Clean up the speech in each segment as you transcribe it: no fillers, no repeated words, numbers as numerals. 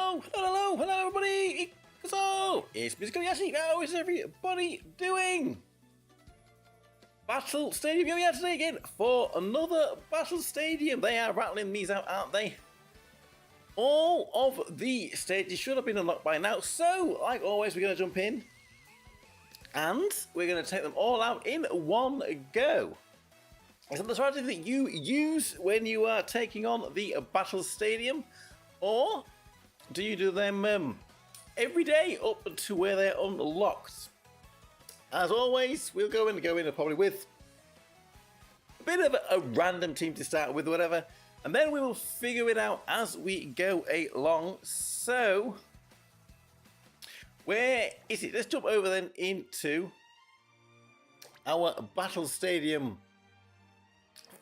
Hello, everybody! So, it's Tokkuri Yashi. How is everybody doing? Battle Stadium here today again for another Battle Stadium. They are rattling these out, aren't they? All of the stages should have been unlocked by now. So, like always, we're going to jump in and we're going to take them all out in one go. Is that the strategy that you use when you are taking on the Battle Stadium? Or do you do them every day up to where they're unlocked? As always, we'll go in probably with a bit of a random team to start with, whatever, and then we will figure it out as we go along. So, where is it? Let's jump over then into our Battle Stadium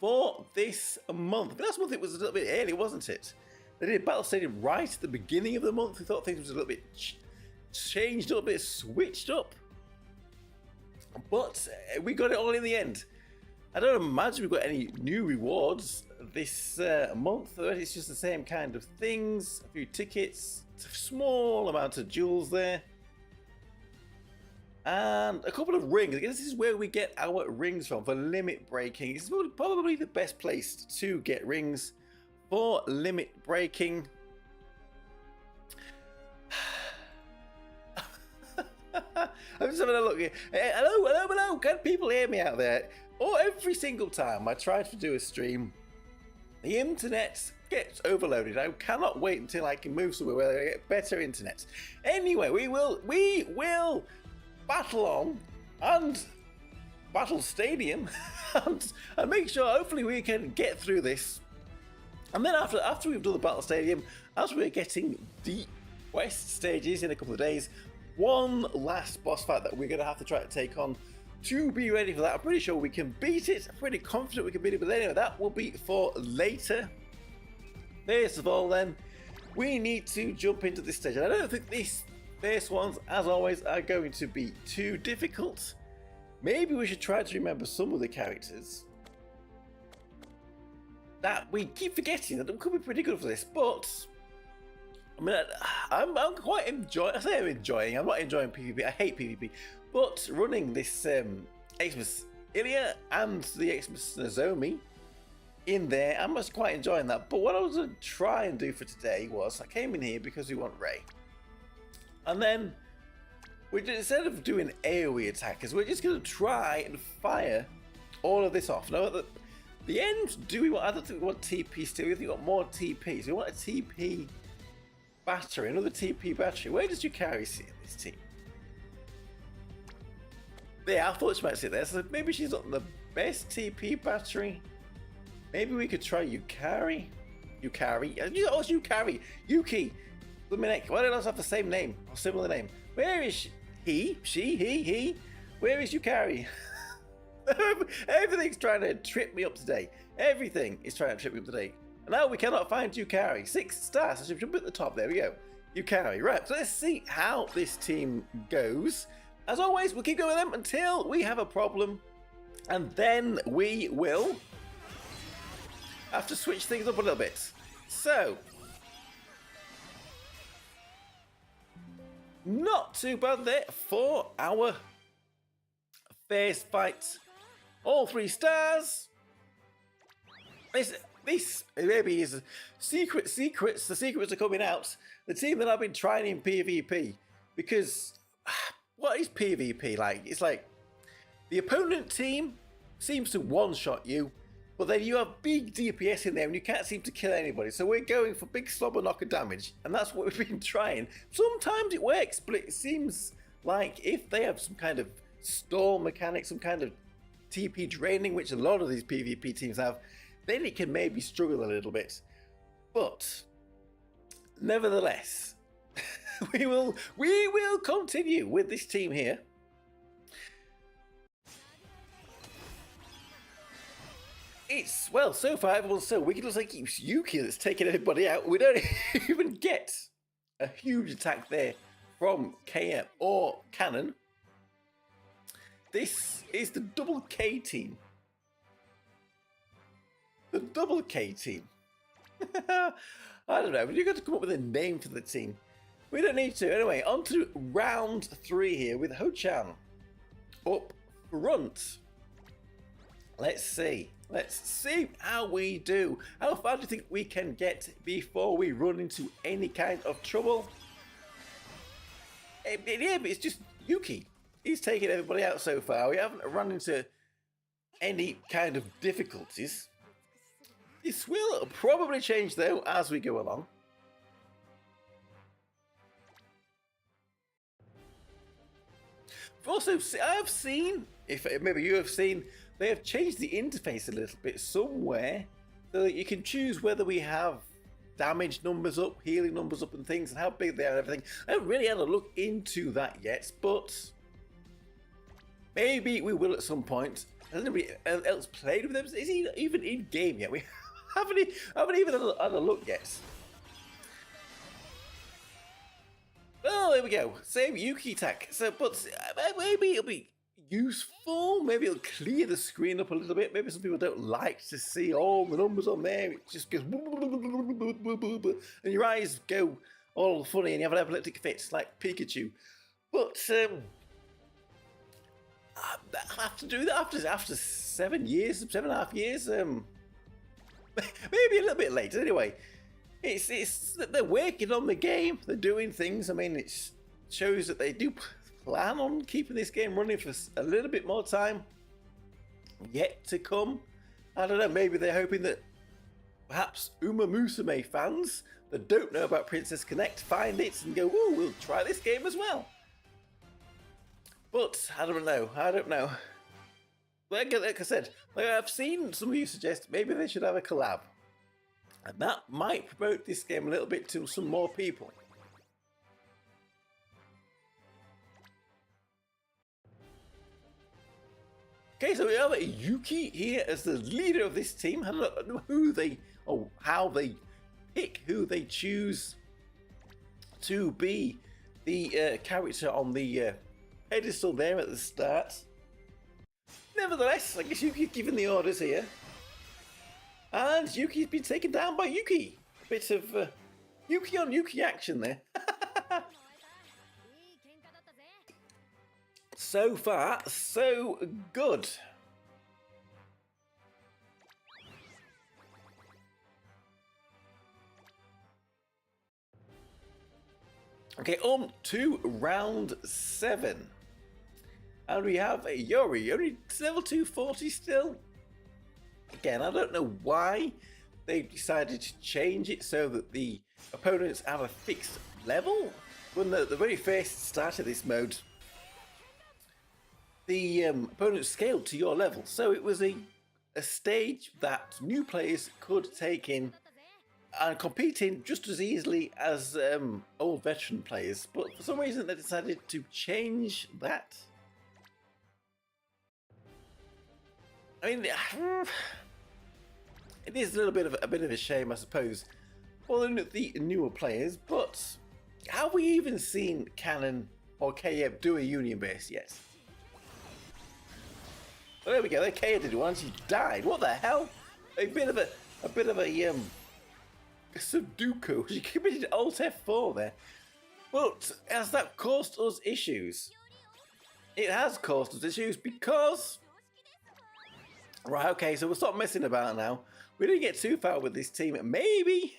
for this month. But last month it was a little bit early, wasn't it? They did Battle Stadium right at the beginning of the month. We thought things was a little bit changed up, a bit switched up. But we got it all in the end. I don't imagine we've got any new rewards this month. It's just the same kind of things. A few tickets, a small amount of jewels there. And a couple of rings. I guess this is where we get our rings from for limit breaking. This is probably the best place to get rings for limit breaking. I'm just having a look here. Hey, hello. Can people hear me out there? Every single time I try to do a stream, the internet gets overloaded. I cannot wait until I can move somewhere where I get better internet. Anyway, we will battle on and Battle Stadium and make sure hopefully we can get through this. And then after we've done the Battle Stadium, as we're getting the West stages in a couple of days, one last boss fight that we're going to have to try to take on to be ready for that. I'm pretty sure we can beat it. I'm pretty confident we can beat it. But anyway, that will be for later. First of all then, we need to jump into this stage. And I don't think these first ones, as always, are going to be too difficult. Maybe we should try to remember some of the characters that we keep forgetting that could be pretty good for this, but I mean, I'm quite enjoying. I say I'm enjoying. I'm not enjoying PvP. I hate PvP, but running this Xmas Ilya and the Xmas Nozomi in there, I'm just quite enjoying that. But what I was going to try and do for today was I came in here because we want Ray, and then we did, instead of doing AoE attackers, we're just going to try and fire all of this off. Now at the end, I don't think we want TP still. We think we want more TP. So we want a TP battery, another TP battery. Where does you carry sit in this team? Yeah, I thought she might sit there. So maybe she's not the best TP battery. Maybe we could try Yukari. Oh, it's Yukari. Yuki. Luminek. Why don't I have the same name or similar name? Where is she? He. Where is Yukari? Everything's trying to trip me up today. Everything is trying to trip me up today. And now we cannot find Yukari. 6 stars. I should jump at the top. There we go. Yukari. Right. So let's see how this team goes. As always, we'll keep going with them until we have a problem. And then we will have to switch things up a little bit. So, not too bad there for our first fight. All 3 stars. This maybe is secrets. The secrets are coming out. The team that I've been trying in PvP, because what is PvP like? It's like the opponent team seems to one-shot you, but then you have big DPS in there and you can't seem to kill anybody. So we're going for big slobber knocker damage, and that's what we've been trying. Sometimes it works, but it seems like if they have some kind of stall mechanic, some kind of TP draining, which a lot of these PvP teams have, then it can maybe struggle a little bit. But nevertheless, we will continue with this team here. It's, well, so far everyone's so wicked. It looks like it's Yuki that's taking everybody out. We don't even get a huge attack there from KM or Cannon. This is the double K team. The double K team. I don't know, but you've got to come up with a name for the team. We don't need to. Anyway, on to round 3 here with Ho-chan up front. Let's see. Let's see how we do. How far do you think we can get before we run into any kind of trouble? Yeah, but it's just Yuki. He's taken everybody out so far. We haven't run into any kind of difficulties. This will probably change though as we go along. Also, I've seen, if maybe you have seen, they have changed the interface a little bit somewhere so that you can choose whether we have damage numbers up, healing numbers up and things, and how big they are and everything. I haven't really had a look into that yet, but maybe we will at some point. Has anybody else played with them? Is he even in game yet? We haven't even had a look yet. Oh, there we go. Same Yuki attack. So, but maybe it'll be useful. Maybe it'll clear the screen up a little bit. Maybe some people don't like to see all the numbers on there. It just goes and your eyes go all funny and you have an epileptic fit like Pikachu. But I have to do that after 7 years, 7.5 years. Maybe a little bit later. Anyway, it's they're working on the game. They're doing things. I mean, it shows that they do plan on keeping this game running for a little bit more time yet to come. I don't know. Maybe they're hoping that perhaps Uma Musume fans that don't know about Princess Connect find it and go, "Ooh, we'll try this game as well." But I don't know. Like I said, I've seen some of you suggest maybe they should have a collab. And that might promote this game a little bit to some more people. Okay, so we have Yuki here as the leader of this team. I don't know who they, or how they pick, who they choose to be the character on the pedestal there at the start. Nevertheless, I guess Yuki's given the orders here. And Yuki's been taken down by Yuki. A bit of Yuki on Yuki action there. So far, so good. Okay, on to round 7. And we have a Yori, only level 240 still. Again, I don't know why they decided to change it so that the opponents have a fixed level. When the very first start of this mode, the opponents scaled to your level. So it was a stage that new players could take in and compete in just as easily as old veteran players. But for some reason they decided to change that. I mean, it is a little bit of a shame, I suppose, for the newer players. But have we even seen Canon or Kayeb do a union base yet? Well, there we go. Kayeb did one. She died. What the hell? A bit of a Sudoku. She committed Alt F4 there. But has that caused us issues? It has caused us issues because. Right, okay, so we'll stop messing about now. We didn't get too far with this team. Maybe.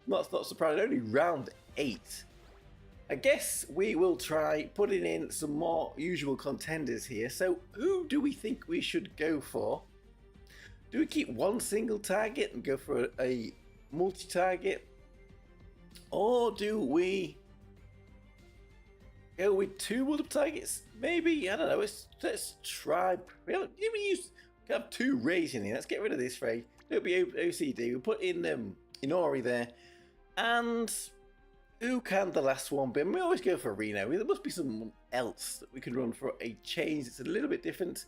Not surprised. Only round 8. I guess we will try putting in some more usual contenders here. So who do we think we should go for? Do we keep one single target and go for a multi-target? Or do we go with 2 multiple targets? Maybe, I don't know. Let's try. We have 2 Rays in here. Let's get rid of this Ray. It'll be OCD. We'll put in Inori there. And who can the last one be? And we always go for Reno. There must be someone else that we can run for a change. It's a little bit different.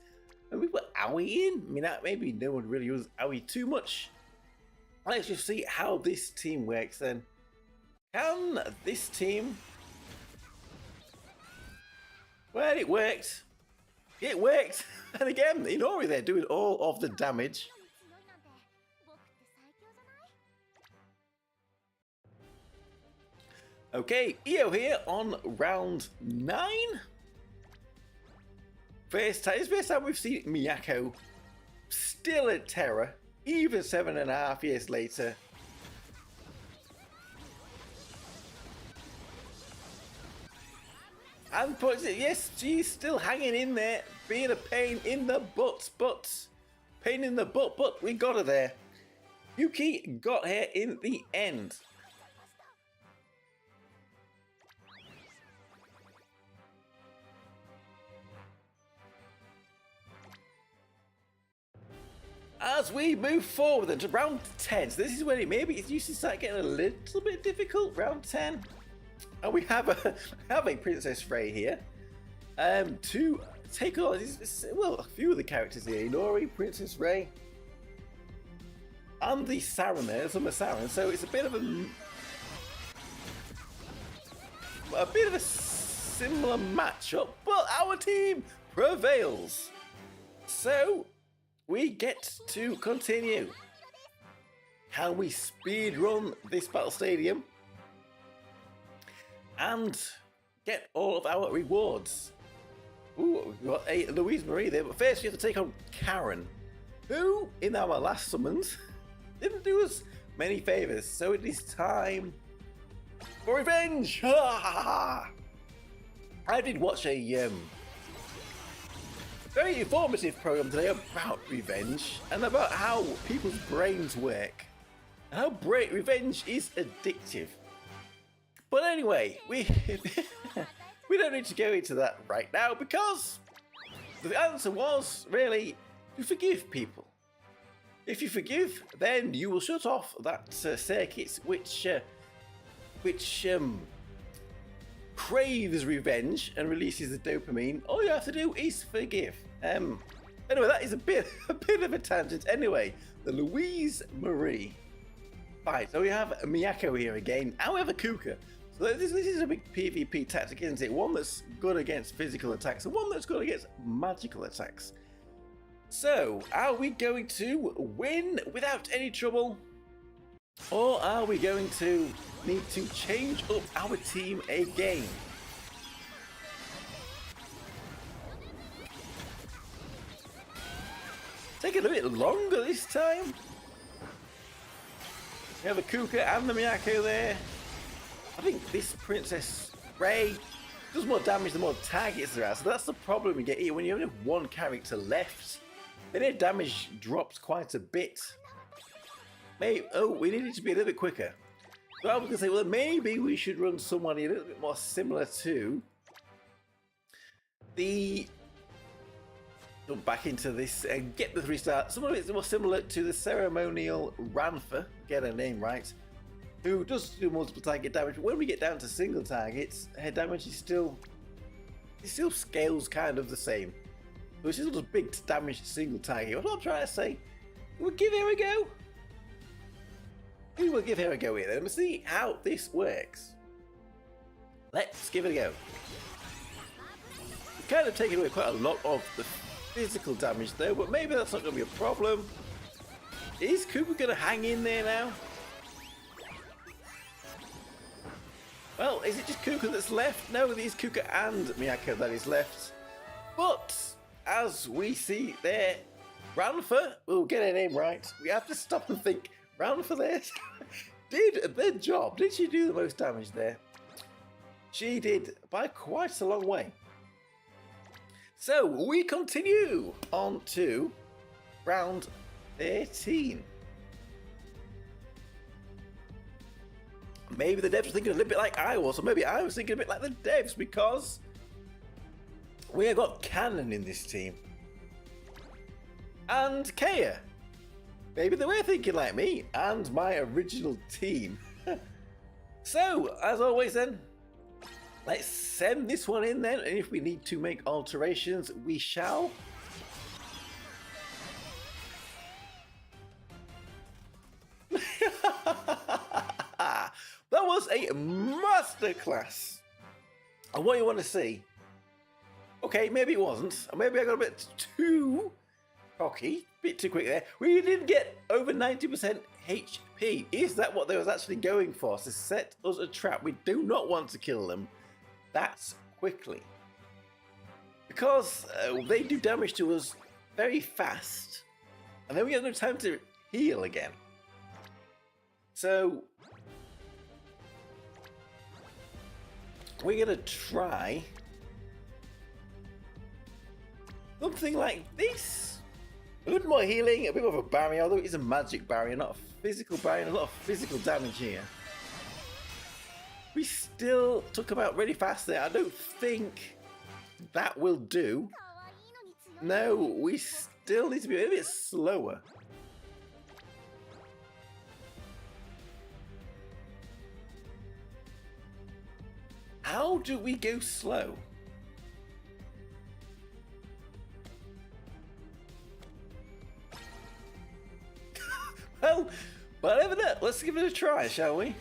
And we put Aoi in. I mean, maybe no one really uses Aoi too much. Let's just see how this team works then. Can this team... Well, it worked. It worked. And again, Inori there doing all of the damage. Okay, EO here on round 9. It's the first time we've seen Miyako still a terror, even 7.5 years later. And yes, she's still hanging in there, being a pain in the butt, but we got her there. Yuki got her in the end. As we move forward into round 10, so this is when it used to start getting a little bit difficult, round 10. And we have a Princess Ray here to take on, well, a few of the characters here. Inori, Princess Ray, and the Siren there, some of Siren. So it's a bit of a similar matchup, but our team prevails. So we get to continue. Can we speed run this battle stadium and get all of our rewards? Ooh, we've got a Louise Marie there, but first we have to take on Karen, who in our last summons didn't do us many favors. So it is time for revenge. I did watch a very informative program today about revenge and about how people's brains work and how revenge is addictive. But anyway, we don't need to go into that right now, because the answer was really to forgive people. If you forgive, then you will shut off that circuit which craves revenge and releases the dopamine. All you have to do is forgive. Anyway, that is a bit of a tangent. Anyway, the Louise Marie. Right, so we have Miyako here again. And we have a Kuka. So this is a big PvP tactic, isn't it? One that's good against physical attacks and one that's good against magical attacks. So, are we going to win without any trouble? Or are we going to need to change up our team again? Taking a bit longer this time. We have the Kuka and the Miyako there. I think this Princess Ray does more damage the more targets there are. So that's the problem we get here. When you only have one character left, then their damage drops quite a bit. Maybe, we need it to be a little bit quicker. So I was going to say, well, maybe we should run someone a little bit more similar to the... Jump back into this and get the 3-star. Someone a bit more similar to the ceremonial Ranfa, get her name right, who does do multiple target damage. But when we get down to single targets, her damage is still scales kind of the same. So it's just a big damage single target. What I'm trying to say, we'll give her a go. We will give her a go here then. Let's see how this works. Let's give it a go. We've kind of taken away quite a lot of the physical damage though, but maybe that's not going to be a problem. Is Cooper going to hang in there now? Well, is it just Kuka that's left? No, it is Kuka and Miyako that is left. But, as we see there, Ranfa, we'll get her name right. We have to stop and think, Ranfa there did the job. Did she do the most damage there? She did by quite a long way. So, we continue on to round 13. Maybe the devs were thinking a little bit like I was, or maybe I was thinking a bit like the devs, because we have got Cannon in this team. And Kaya. Maybe they were thinking like me and my original team. So, as always then, let's send this one in then, and if we need to make alterations, we shall. That was a masterclass. And what you want to see? Okay, maybe it wasn't. Or maybe I got a bit too cocky, a bit too quick there. We did get over 90% HP. Is that what they was actually going for? To set us a trap. We do not want to kill them that quickly. Because they do damage to us very fast. And then we have no time to heal again. So we're going to try something like this. A little more healing, a bit more of a barrier, although it is a magic barrier, not a physical barrier, a lot of physical damage here. We still took him out really fast there. I don't think that will do. No, we still need to be a bit slower. How do we go slow? Well, whatever that. Let's give it a try, shall we?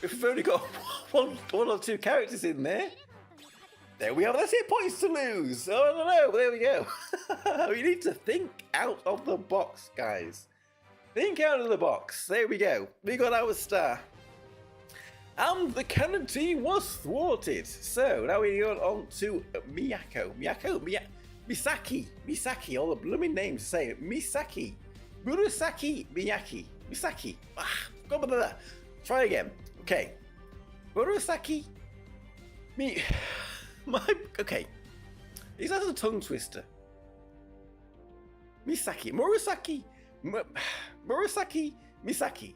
If we've only got one or two characters in there. There we have. That's 8 points to lose. Oh, I don't know. There we go. We need to think out of the box, guys. Think out of the box. There we go. We got our star. And the cannon team was thwarted. So now we go on to Misaki. All the blooming names say it. Misaki. Murasaki Miyaki. Misaki. Go with that. Try again. Okay. Murasaki. Okay. He's has a tongue twister. Misaki. Murasaki Misaki.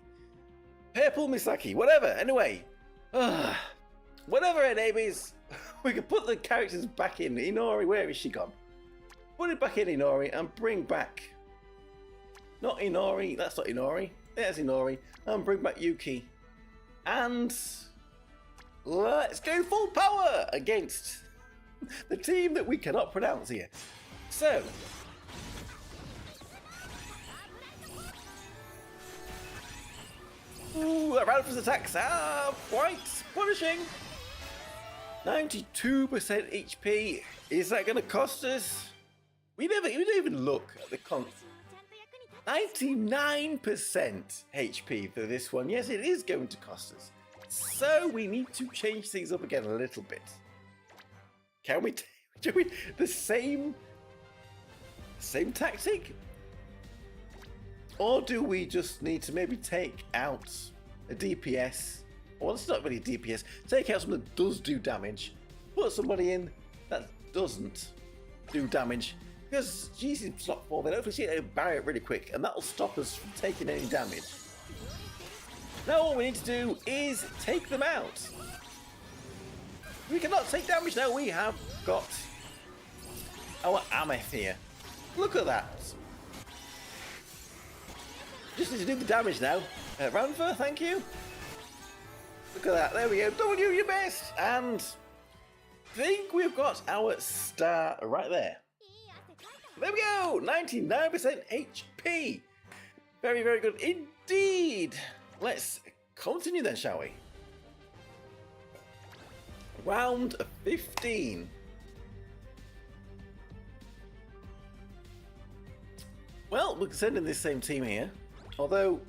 Purple Misaki. Whatever. Anyway. Whatever her name is, we can put the characters back in. Inori, where is she gone? Put it back in Inori and bring back... Not Inori, that's not Inori. There's Inori. And bring back Yuki. And... let's go full power against the team that we cannot pronounce here. So... ooh, Ralph's attacks are quite punishing. 92% HP. Is that going to cost us? We didn't even look at the con. 99% HP for this one. Yes, it is going to cost us. So we need to change things up again a little bit. Can we do the same tactic? Or do we just need to maybe take out a DPS? Well, it's not really a DPS. Take out someone that does do damage. Put somebody in that doesn't do damage. Because she's in slot 4, then hopefully she'll barrier it really quick. And that'll stop us from taking any damage. Now all we need to do is take them out. We cannot take damage now. We have got our Ameth here. Look at that. Just need to do the damage now. Ranfa, thank you. Look at that. There we go. W your best. And I think we've got our star right there. There we go. 99% HP. Very, very good indeed. Let's continue then, shall we? Round 15. Well, we're sending this same team here. Although,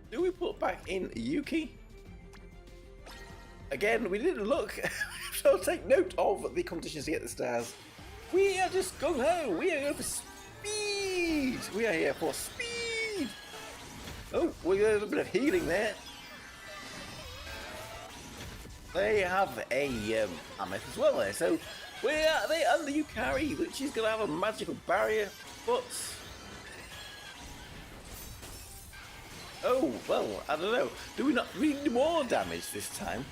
do we put back in Yuki? Again, we didn't look. So take note of the competitions to get the stars. We are just gung-ho. We are here for speed. We are here for speed. Oh, we got a little bit of healing there. They have a Ameth as well there. So we are they under Yukari, which is going to have a magical barrier, but... oh, well, I don't know. Do we not need more damage this time?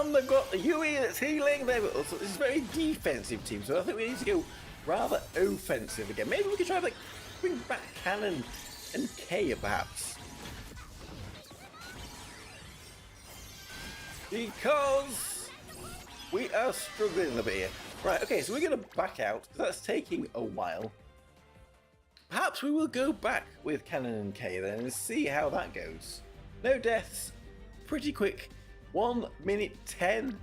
They've got Yui that's healing. This is a very defensive team, so I think we need to go rather offensive again. Maybe we could try to like, bring back Cannon and Kaya, perhaps. Because we are struggling a little bit here. Right, okay, so we're going to back out. That's taking a while. Perhaps we will go back with Cannon and Kaya then and see how that goes. No deaths, pretty quick, 1 minute 10.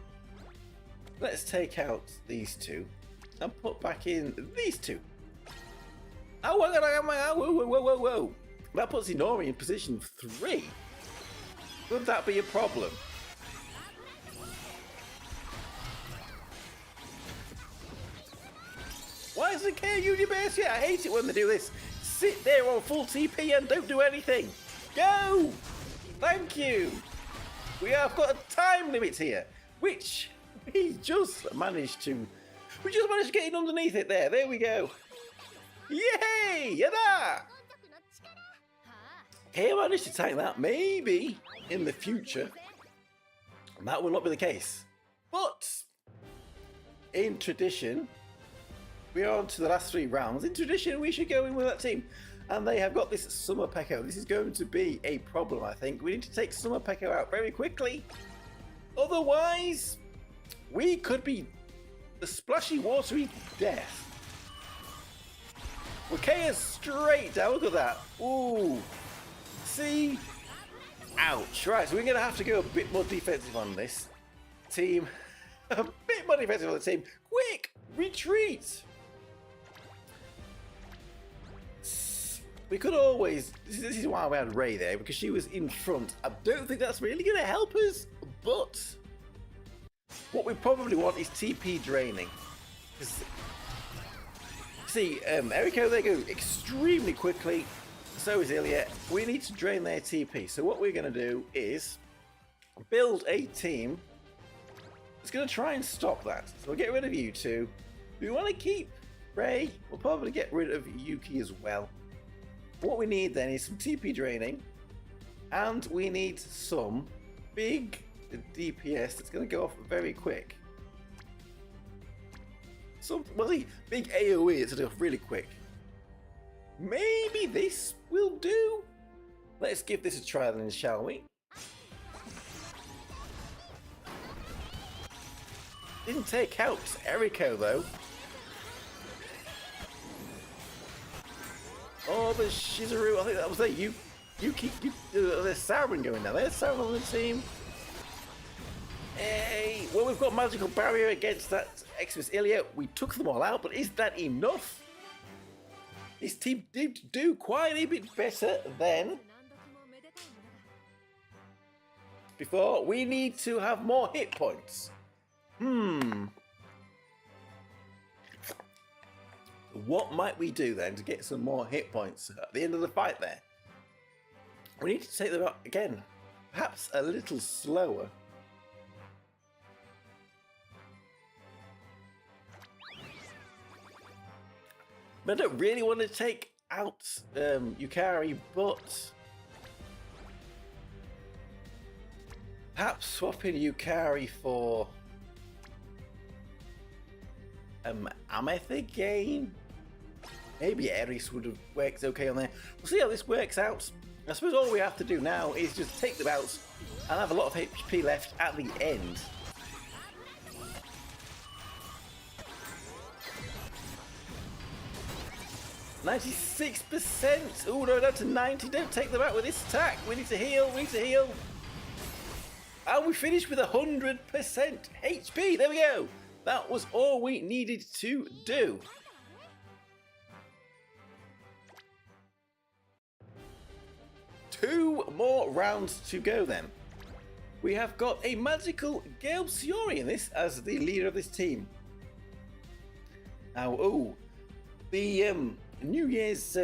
Let's take out these two and put back in these two. Oh, whoa. That puts Inori in position 3. Would that be a problem? Why isn't KO Unibase yet? I hate it when they do this. Sit there on full TP and don't do anything. Go! Thank you. We have got a time limit here, which we just managed to get in underneath it there. There we go. Yay! Yada! KO managed to tank that. Maybe in the future that will not be the case. But in tradition, we are on to the last 3 rounds. In tradition, we should go in with that team. And they have got this Summer Pekko. This is going to be a problem, I think. We need to take Summer Pekko out very quickly. Otherwise, we could be the splashy, watery death. Wakea straight down. Look at that. Ooh. See? Ouch. Right, so we're going to have to go a bit more defensive on this team. A bit more defensive on the team. Quick! Retreat! We could always... This is why we had Ray there, because she was in front. I don't think that's really going to help us, but what we probably want is TP draining. See, Eriko, they go extremely quickly. So is Ilya. We need to drain their TP. So what we're going to do is build a team that's going to try and stop that. So we'll get rid of you two. We want to keep Ray. We'll probably get rid of Yuki as well. What we need then is some TP draining, and we need some big DPS that's going to go off very quick. Some big AoE that's going to go off really quick. Maybe this will do. Let's give this a try then, shall we? Didn't take out Eriko though. Oh, the Shizuru, I think that was there. You keep, there's Sauron going down. There's Sauron on the team. Hey, well, we've got magical barrier against that Xmas Ilya. We took them all out, but is that enough? This team did do quite a bit better than before. We need to have more hit points. What might we do then to get some more hit points at the end of the fight there? We need to take them out again, perhaps a little slower. But I don't really want to take out Yukari, but perhaps swapping Yukari for Ameth again. Maybe Eris would have worked okay on there. We'll see how this works out. I suppose all we have to do now is just take them out and have a lot of HP left at the end. %96%. Oh no, down to 90. Don't take them out with this attack. We need to heal. We need to heal. And we finished with 100% HP. There we go. That was all we needed to do. Two more rounds to go then. We have got a magical Gale Siori in this as the leader of this team. Now, the New Year's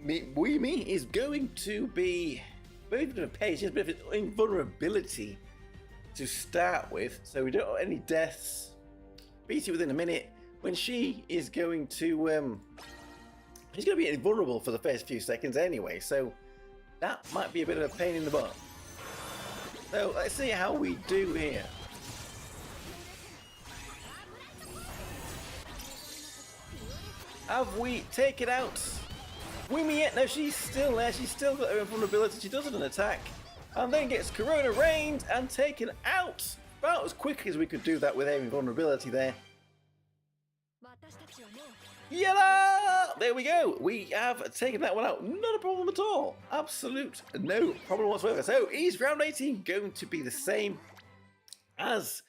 Weemi is going to be a bit of a pace, just a bit of invulnerability to start with, so we don't have any deaths. Beat it within a minute. When she is going to she's going to be invulnerable for the first few seconds anyway, so that might be a bit of a pain in the butt. So let's see how we do here. Have we taken out Weemi yet? No, she's still there. She's still got her invulnerability. She does an attack and then gets Corona rained and taken out. About as quick as we could do that with her invulnerability there. Yalla! There we go. We have taken that one out. Not a problem at all. Absolute no problem whatsoever. So is round 18 going to be the same as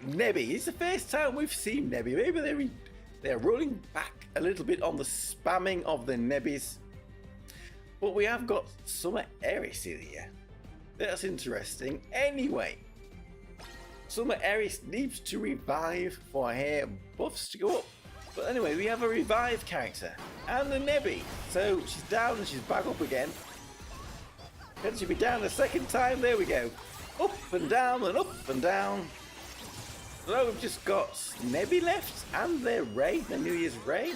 Nebby. It's the first time we've seen Nebby. Maybe they're rolling back a little bit on the spamming of the Nebbies. But we have got Summer Eris in here. That's interesting. Anyway, Summer Eris needs to revive for her buffs to go up. But anyway, we have a revived character and the Nebby. So she's down and she's back up again. Can she be down a second time? There we go. Up and down and up and down. So we've just got Nebby left and their Ray, the New Year's Ray.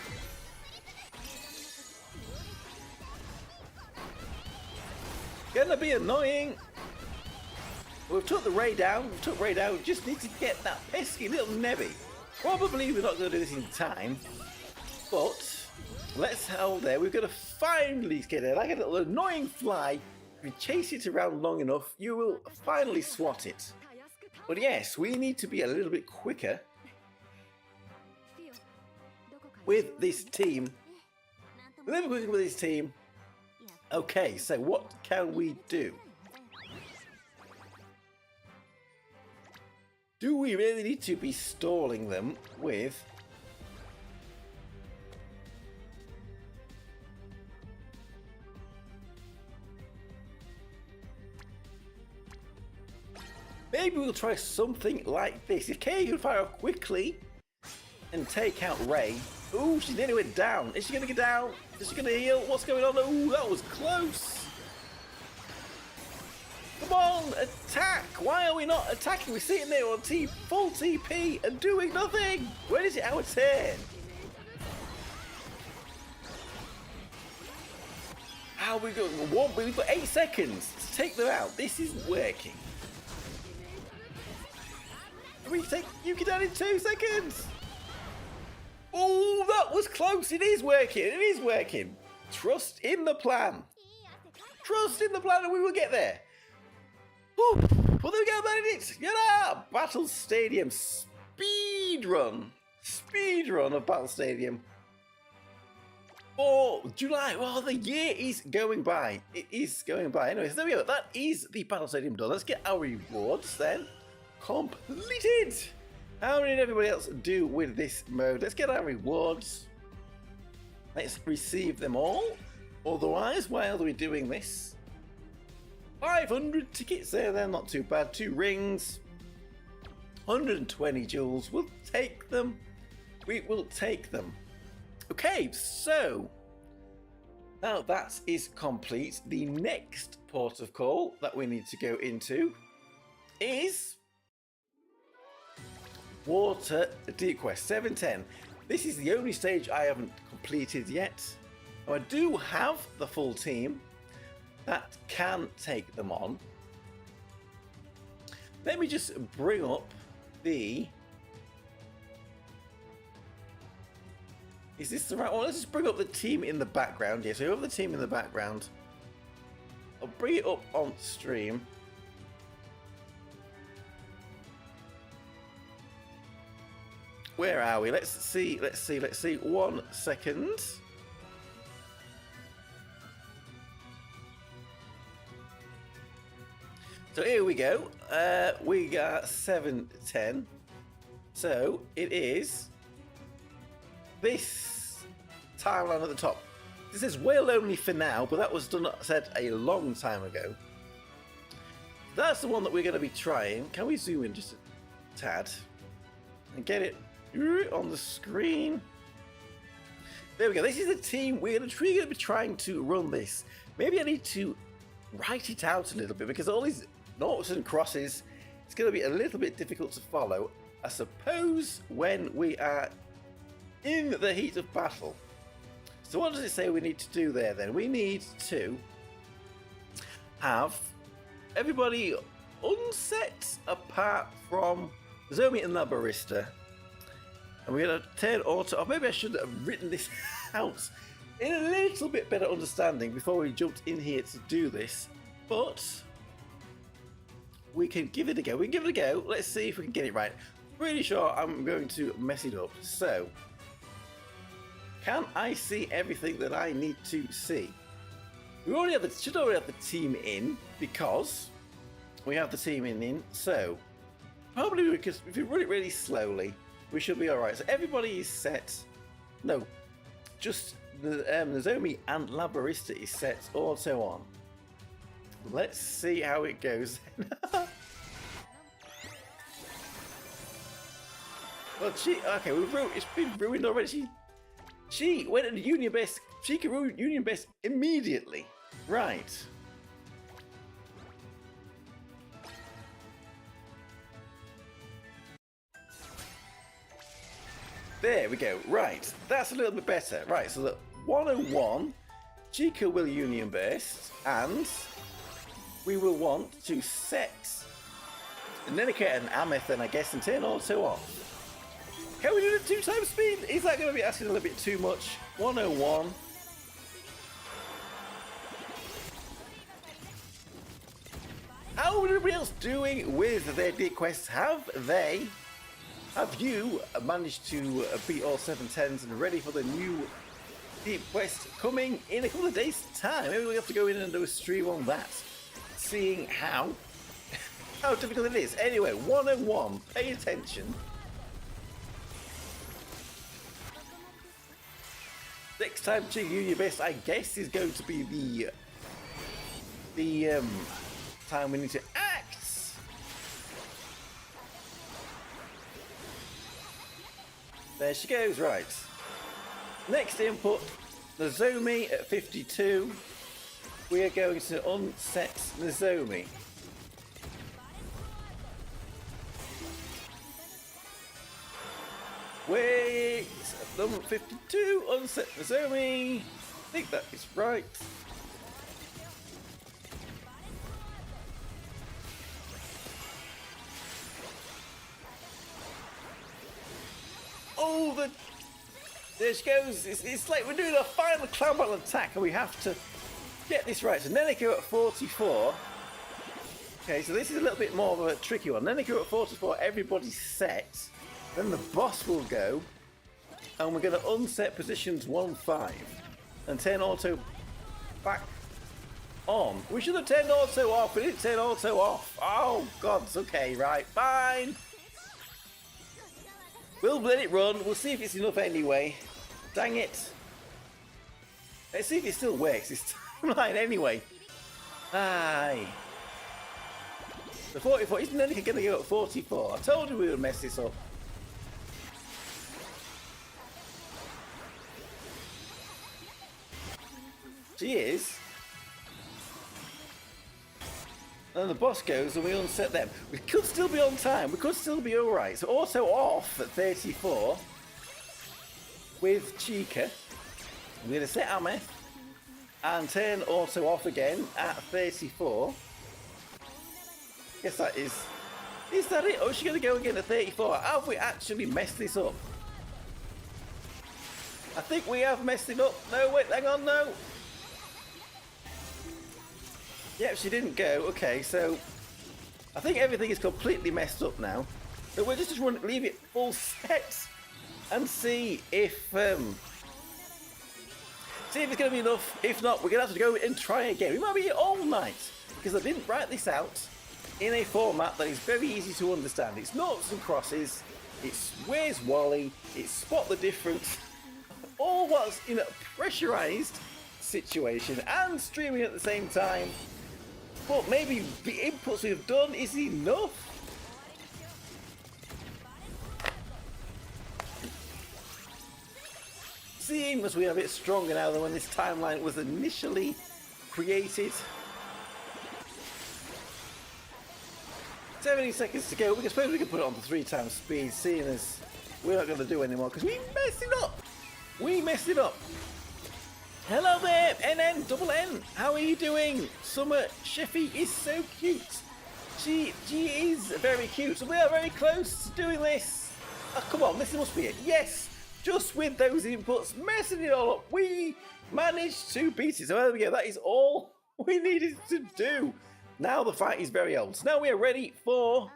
Gonna be annoying. We've took the Ray down. We just need to get that pesky little Nebby. Probably we're not going to do this in time. But let's hold there. We're going to finally get it. Like a little annoying fly. If you chase it around long enough, you will finally swat it. But yes, we need to be a little bit quicker with this team. A little bit quicker with this team. Okay, so what can we do? Do we really need to be stalling them with... Maybe we'll try something like this. If Kay can fire off quickly and take out Ray. Ooh, she nearly went down. Is she going to get down? Is she going to heal? What's going on? Ooh, that was close. Come on, attack! Why are we not attacking? We're sitting there on full TP and doing nothing. When is it our turn? How are we going? We've got 8 seconds to take them out. This isn't working. We take Yuki down in 2 seconds. Oh, that was close. It is working. It is working. Trust in the plan. Trust in the plan and we will get there. Whew. Well, there we go, Benedict. Yeah, Battle Stadium speed run. Speed run of Battle Stadium. Oh, July. Well, the year is going by. It is going by. Anyway, so there we go. That is the Battle Stadium done. Let's get our rewards then. Completed. How did everybody else do with this mode? Let's get our rewards. Let's receive them all. Otherwise, while are we doing this? 500 tickets there, they're not too bad. 2 rings. 120 jewels. We'll take them. We will take them. Okay, so now that is complete. The next port of call that we need to go into is Water Deep Quest 710. This is the only stage I haven't completed yet. Now, I do have the full team that can take them on. Let me just bring up the... Is this the right one? Let's just bring up the team in the background. Yeah, so we have the team in the background. I'll bring it up on stream. Where are we? Let's see. 1 second. So here we go. We got 710. So it is this timeline at the top. This is whale only for now, but that was said a long time ago. That's the one that we're going to be trying. Can we zoom in just a tad and get it on the screen? There we go. This is the team. We're going to be trying to run this. Maybe I need to write it out a little bit because all these noughts and crosses, it's going to be a little bit difficult to follow, I suppose, when we are in the heat of battle. So what does it say we need to do there then? We need to have everybody unset apart from Zomi and the barista. And we're going to turn auto off. Maybe I should have written this out in a little bit better understanding before we jumped in here to do this. But we can give it a go. We can give it a go. Let's see if we can get it right. Pretty sure I'm going to mess it up. So, can I see everything that I need to see? We already have should already have the team in because we have the team in. So, Probably because if you run it really slowly, we should be alright. So everybody is set. No, just Nozomi and Labarista is set auto on. Let's see how it goes. Well, okay, it's been ruined already. She went to Union Best. She can ruin Union Best immediately. Right. There we go. Right. That's a little bit better. Right. So that 101, Chica will Union Best, and we will want to set Nenica and Ameth, and I guess, and turn auto off. Can we do it 2 times speed? Is that going to be asking a little bit too much? 101. How are everybody else doing with their deep quests? Have you managed to beat all 710s and ready for the new deep quest coming in a couple of days' time? Maybe we have to go in and do a stream on that, seeing how difficult it is. Anyway, 101. Pay attention. Next time to Union Best, I guess, is going to be the time we need to act. There she goes. Right. Next input, Nozomi at 52. We are going to unset Nozomi. Wait, number 52, unset Nozomi. I think that is right. Oh, there she goes. It's like we're doing a final clown battle attack, and we have to get this right. So Nenica at 44. Okay, so this is a little bit more of a tricky one. Nenica at 44, everybody's set. Then the boss will go, and we're going to unset positions 1-5 and turn auto back on. We should have turned auto off. We didn't turn auto off. Oh, God. Okay, right. Fine. We'll let it run. We'll see if it's enough anyway. Dang it. Let's see if it still works. This timeline anyway. Aye. The 44. Isn't Nenica going to go at 44? I told you we would mess this up. She is. And the boss goes and we unset them. We could still be on time. We could still be alright. So auto off at 34 with Chica. I'm going to set Ameth and turn auto off again at 34. Guess that is... Is that it? Or is she going to go again at 34? Have we actually messed this up? I think we have messed it up. No, wait, hang on, no. Yep, she didn't go. Okay, so I think everything is completely messed up now. So we'll just leave it full set and see if it's going to be enough. If not, we're going to have to go and try again. We might be here all night because I didn't write this out in a format that is very easy to understand. It's noughts and crosses. It's where's Wally. It's spot the difference. All was in a pressurized situation and streaming at the same time. But maybe the inputs we've done is enough. Seeing as we are a bit stronger now than when this timeline was initially created. 70 seconds to go. I suppose we can put it on to 3 times speed, seeing as we're not going to do anymore because we messed it up. We messed it up. Hello there, NN, double N. How are you doing? Summer Sheffy is so cute. She is very cute. So we are very close to doing this. Oh, come on, this must be it. Yes, just with those inputs, messing it all up, we managed to beat it. So there we go. That is all we needed to do. Now the fight is very old. So now we are ready for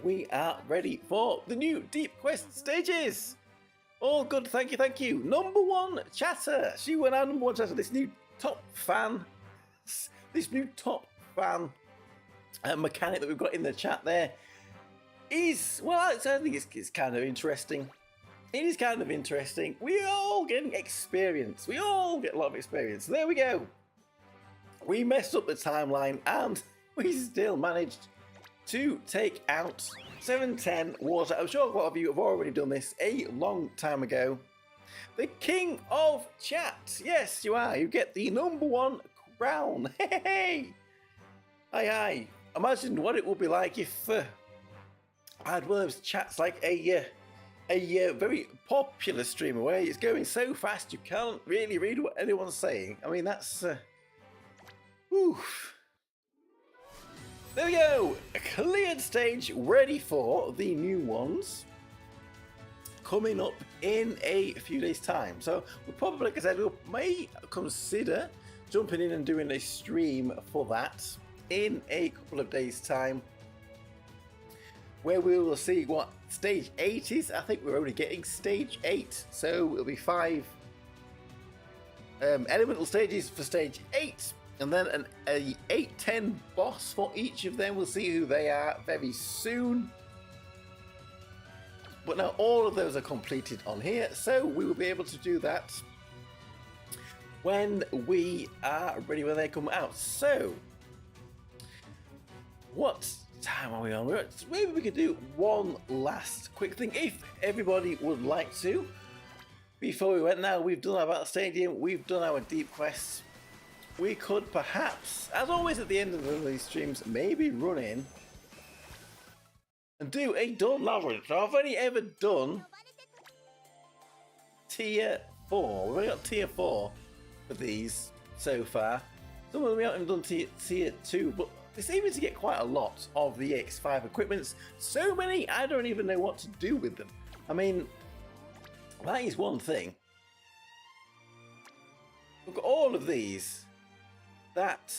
the new Deep Quest stages. All good, thank you. Number 1 chatter. She went out number 1 chatter. This new top fan mechanic that we've got in the chat there. is, well, I think it's kind of interesting. It is kind of interesting. We are all getting experience. We all get a lot of experience. There we go. We messed up the timeline and we still managed to take out 710 water. I'm sure a lot of you have already done this a long time ago. The King of Chat. Yes, you are. You get the #1 crown. Hey! Aye. Imagine what it would be like if I had one of those chats like a very popular streamer where it's going so fast you can't really read what anyone's saying. I mean, that's... oof. There we go! A cleared stage ready for the new ones coming up in a few days' time. So we'll probably, like I said, we may consider jumping in and doing a stream for that in a couple of days' time, where we will see what stage 8 is. I think we're only getting stage 8, so it'll be 5 elemental stages for stage 8, and then a 8-10 boss for each of them. We'll see who they are very soon. But now all of those are completed on here, so we will be able to do that when we are ready, when they come out. So, what time are we on? Maybe we could do one last quick thing, if everybody would like to, before we went. Now we've done our battle stadium, we've done our deep quests. We could perhaps, as always at the end of one of these streams, maybe run in and do a done labyrinth. So I've only ever done tier 4. We've only got tier 4 for these so far. Some of them we haven't done tier 2, but they seem to get quite a lot of the X5 equipments. So many, I don't even know what to do with them. I mean, that is one thing. We've got all of these that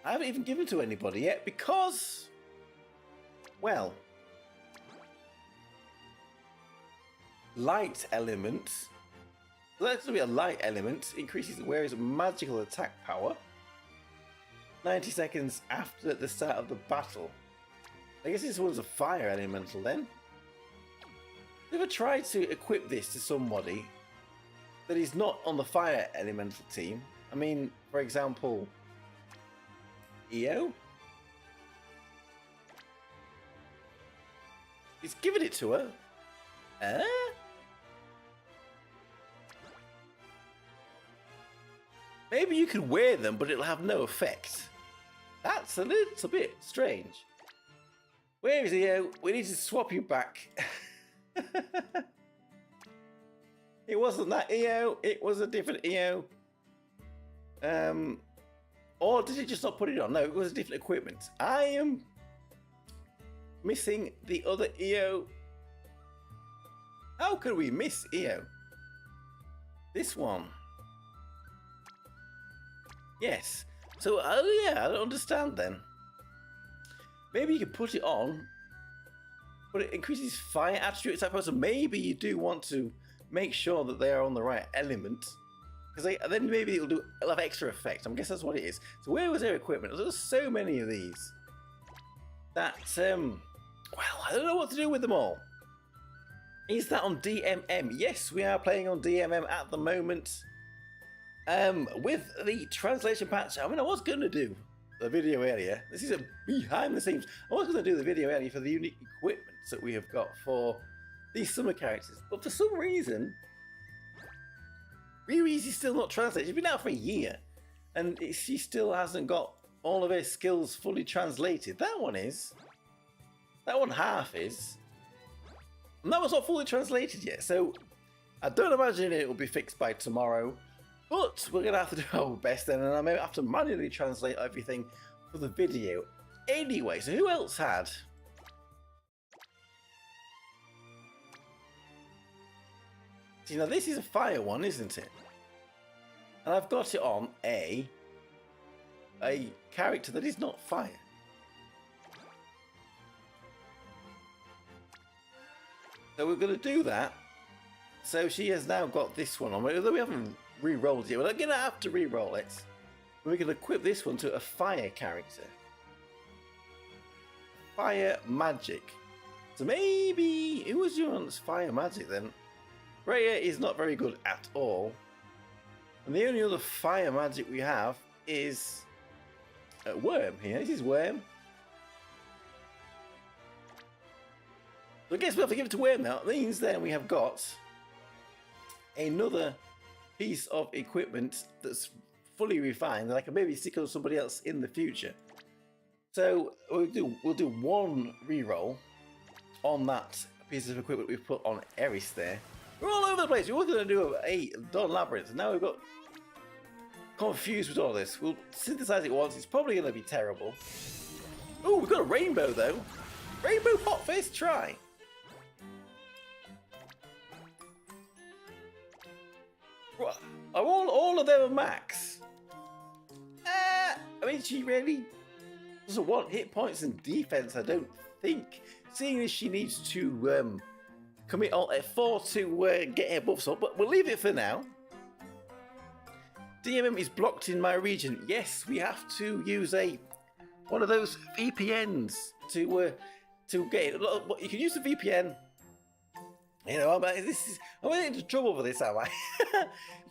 I haven't even given to anybody yet because, well, light element. So that's going to be a light element. Increases the wearer's magical attack power 90 seconds after the start of the battle. I guess this one's a fire elemental then. Have you ever tried to equip this to somebody that is not on the fire elemental team? I mean, for example, EO? He's given it to her. Maybe you could wear them, but it'll have no effect. That's a little bit strange. Where is EO? We need to swap you back. It wasn't that EO, it was a different EO. Or did it just not put it on? No, it was a different equipment. I am missing the other EO. How could we miss EO? This one. Yes. So, yeah, I don't understand then. Maybe you could put it on, but it increases fire attribute attack power. So maybe you do want to make sure that they are on the right element, because then maybe it'll have extra effect. I guess that's what it is. So where was their equipment? There's so many of these that, well, I don't know what to do with them all. Is that on DMM? Yes, we are playing on DMM at the moment. With the translation patch, I mean, I was going to do the video area. This is a behind the scenes. I was going to do the video area for the unique equipment that we have got for these summer characters, but for some reason, Riri's still not translated. She's been out for a year, and she still hasn't got all of her skills fully translated. That one is. That one half is. And that one's not fully translated yet, so I don't imagine it will be fixed by tomorrow. But we're going to have to do our best then, and I may have to manually translate everything for the video. Anyway, so who else had? See, now this is a fire one, isn't it? And I've got it on a character that is not fire. So we're going to do that. So she has now got this one on, although we haven't re-rolled it. We're going to have to re-roll it. We're going to equip this one to a fire character. Fire magic. So maybe who was your on fire magic then? Rhea is not very good at all. And the only other fire magic we have is Worm here. This is Worm. So I guess we have to give it to Worm now. That means then we have got another piece of equipment that's fully refined, and I can maybe stick on somebody else in the future. So we'll do one reroll on that piece of equipment we've put on Eris there. We're all over the place. We were going to do a Dawn Labyrinth, and now we've got confused with all this. We'll synthesize it once. It's probably going to be terrible. Oh, we've got a rainbow though. Rainbow pot first try. Are all of them are max? I mean, she really doesn't want hit points and defense, I don't think. Seeing as she needs to commit alt F4 to get her buffs up, but we'll leave it for now. DMM is blocked in my region. Yes, we have to use one of those VPNs to get it. You can use the VPN. You know, I'm into trouble for this, am I?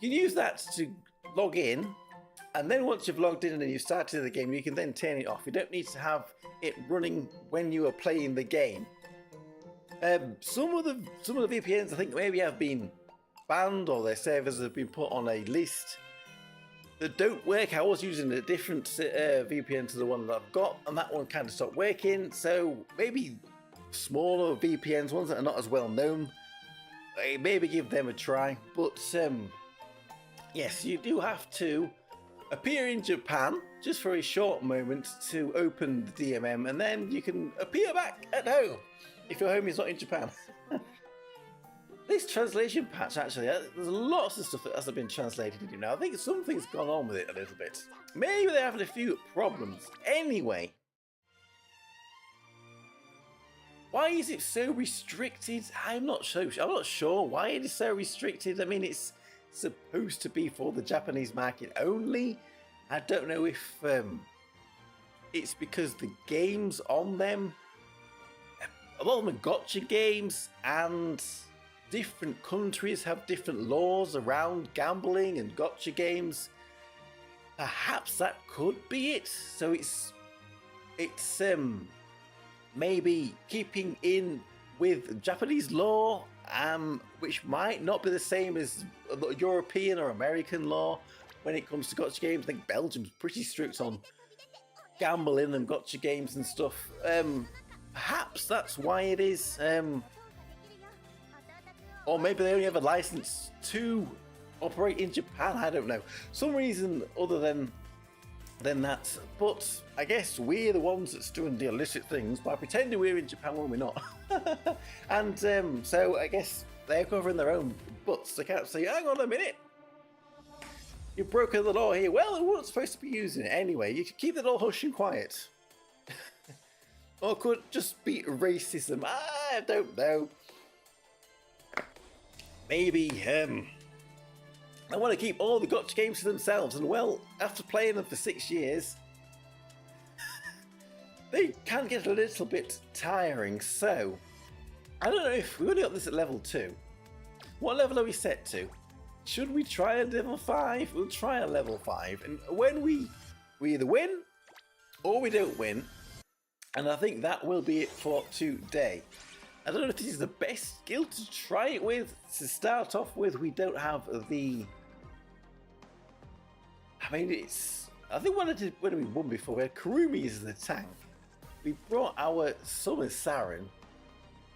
You can use that to log in, and then once you've logged in and you've started the game, you can then turn it off. You don't need to have it running when you are playing the game. Some of the VPNs I think maybe have been banned, or their servers have been put on a list that don't work. I was using a different VPN to the one that I've got, and that one kind of stopped working. So maybe smaller VPNs, ones that are not as well known, maybe give them a try. But yes, you do have to appear in Japan just for a short moment to open the DMM, and then you can appear back at home if your home is not in Japan. This translation patch, actually, there's lots of stuff that hasn't been translated into now. I think something's gone on with it a little bit. Maybe they're having a few problems. Anyway, why is it so restricted? I'm not sure why it is so restricted. I mean, it's supposed to be for the Japanese market only. I don't know if it's because the games on them, a lot of them are gotcha games, and different countries have different laws around gambling and gotcha games. Perhaps that could be it. So it's maybe keeping in with Japanese law, which might not be the same as European or American law when it comes to gotcha games. I think Belgium's pretty strict on gambling and gotcha games and stuff. Perhaps that's why it is. Or maybe they only have a license to operate in Japan. I don't know. Some reason other than that. But I guess we're the ones that's doing the illicit things by pretending we're in Japan when we're not. And so I guess they're covering their own butts. They can't say, hang on a minute, you've broken the law here. Well, we weren't supposed to be using it anyway. You could keep it all hush and quiet. Or could just be racism. I don't know. Maybe I want to keep all the gotcha games to themselves, and well, after playing them for 6 years, they can get a little bit tiring. So I don't know if we only got this at level 2. What level are we set to? Should we try a level 5? We'll try a level 5, and when we either win or we don't win, and I think that will be it for today. I don't know if this is the best skill to try it with. To start off with, we don't have the... I mean, it's... I think when we won before, we had Kurumi as the tank. We brought our Summer Saren,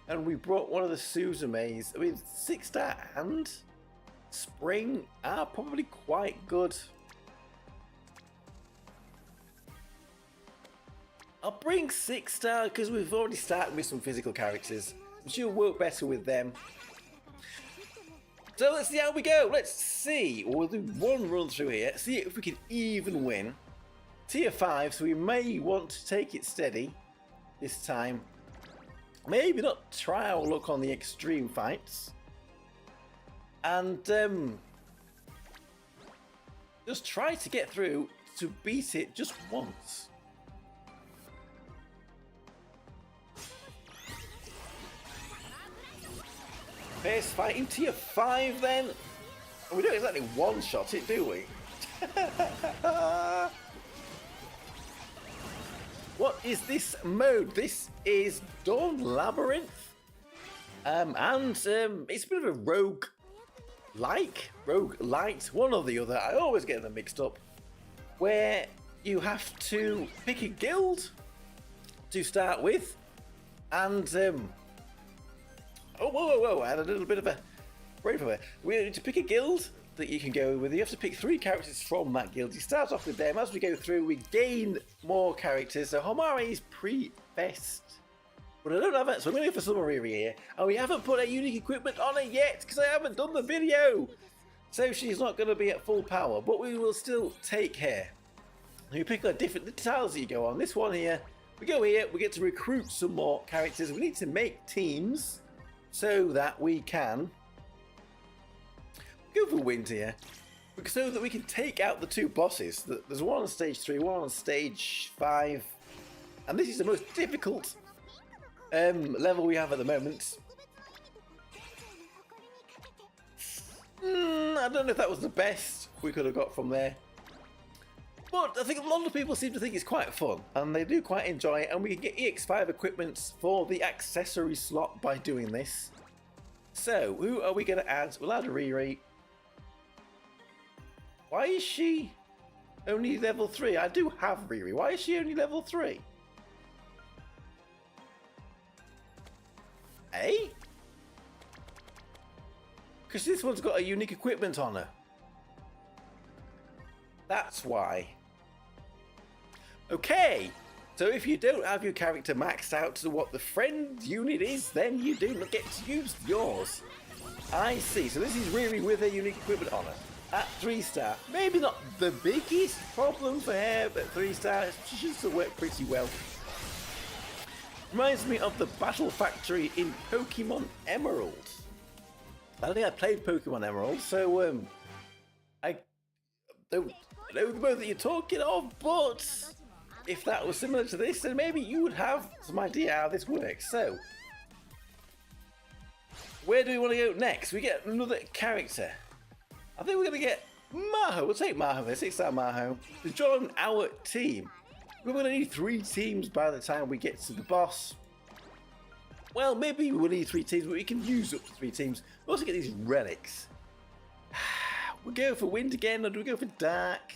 and we brought one of the Suzumes. I mean, 6-star and Spring are probably quite good. I'll bring 6-star because we've already started with some physical characters. Which will work better with them. So let's see how we go. Let's see. We'll do one run through here. See if we can even win. Tier 5, so we may want to take it steady this time. Maybe not try our luck on the extreme fights. And just try to get through to beat it just once. Fierce fighting tier 5 then. And we don't exactly one-shot it, do we? What is this mode? This is Dawn Labyrinth. It's a bit of a rogue light, one or the other. I always get them mixed up. Where you have to pick a guild to start with, and whoa! I had a little bit of a brain fire. We need to pick a guild that you can go with. You have to pick 3 characters from that guild. You start off with them. As we go through, we gain more characters. So Homare is pre-best. But I don't have it, so I'm going to go for Sumariri here. And we haven't put a unique equipment on her yet, because I haven't done the video. So she's not going to be at full power, but we will still take her. You pick the different tiles that you go on. This one here, we go here, we get to recruit some more characters. We need to make teams so that we can go for wind here, so that we can take out the 2 bosses. There's one on stage 3, one on stage 5, and this is the most difficult level we have at the moment. I don't know if that was the best we could have got from there, but I think a lot of people seem to think it's quite fun, and they do quite enjoy it, and we can get EX5 equipment for the accessory slot by doing this. So, who are we going to add? We'll add Riri. Why is she only level 3? I do have Riri. Why is she only level 3? Eh? Because this one's got a unique equipment on her. That's why. Okay. So if you don't have your character maxed out to what the friend unit is, then you do not get to use yours. I see. So this is Riri with a unique equipment on her. At 3-star. Maybe not the biggest problem for her, but 3-star, she should still work pretty well. Reminds me of the Battle Factory in Pokemon Emerald. I don't think I played Pokemon Emerald, so I don't know the mode that you're talking of, but if that was similar to this, then maybe you would have some idea how this works. So, where do we want to go next? We get another character. I think we're going to get Maho. We'll take Maho, 6-star Maho, to join our team. We're going to need 3 teams by the time we get to the boss. Well, maybe we'll need 3 teams, but we can use up to 3 teams. We also get these relics. We'll go for wind again, or do we go for dark?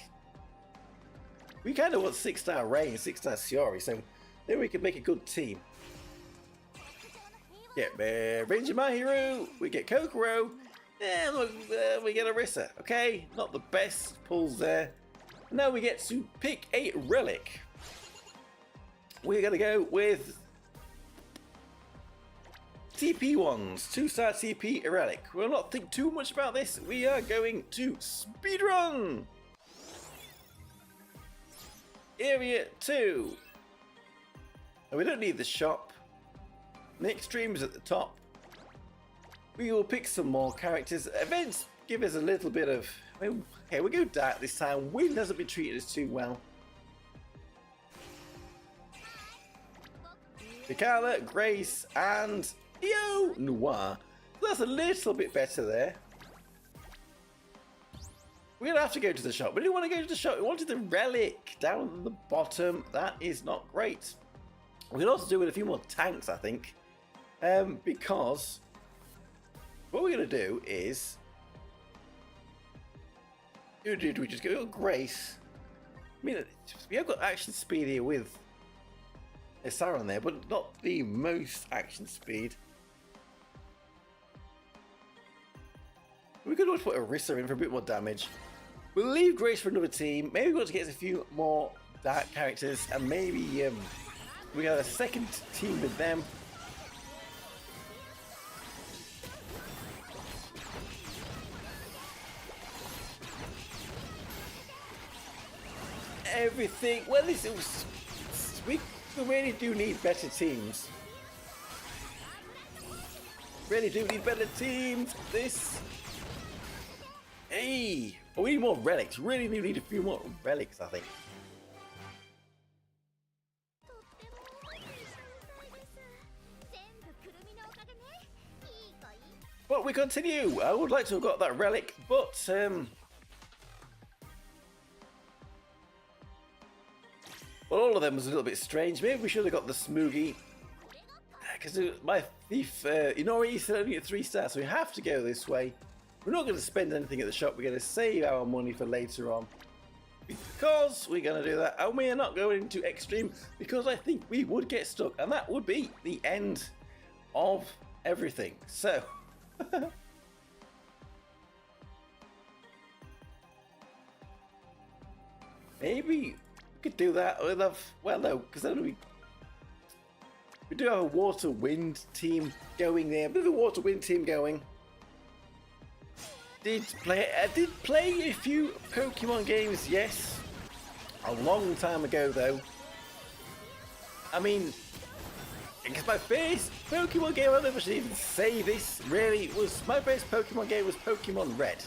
We kind of want 6-star Rain, 6-star Shiori, so then we can make a good team. Get Ranger Mahiru, we get Kokoro, and we get Orisa. Okay, not the best pulls there. Now we get to pick a relic. We're going to go with TP ones, 2-star TP relic. We'll not think too much about this. We are going to speedrun. Area 2. And we don't need the shop. Next stream is at the top. We will pick some more characters. Events give us a little bit of... Okay, we'll go dark this time. Wind hasn't been treated us too well. Mikala, Grace, and Io Noir. That's a little bit better there. We're going to have to go to the shop. We didn't want to go to the shop. We wanted the relic down at the bottom. That is not great. We can also do with a few more tanks, I think. Because what we're going to do is... Who did we just go? Grace. I mean, we have got action speed here with a Saron there, but not the most action speed. We could always put Orisa in for a bit more damage. We'll leave Grace for another team. Maybe we want to get us a few more dark characters, and maybe we got a second team with them. Everything. Well, we really do need better teams. Really do need better teams. This. Hey, oh, we need more relics. Really do need a few more relics, I think. But we continue. I would like to have got that relic, but well, all of them was a little bit strange. Maybe we should have got the Smoogie, because my thief, Inori said only at 3 stars, so we have to go this way. We're not going to spend anything at the shop. We're going to save our money for later on, because we're going to do that, and we are not going into extreme, because I think we would get stuck, and that would be the end of everything. So maybe we could do that with well, no, because then we do have a water wind team going there. A bit of a water wind team going. I did play a few Pokemon games, yes. A long time ago, though. I mean, I guess my first Pokemon game, I don't know if I should even say this, really, was my first Pokemon game was Pokemon Red.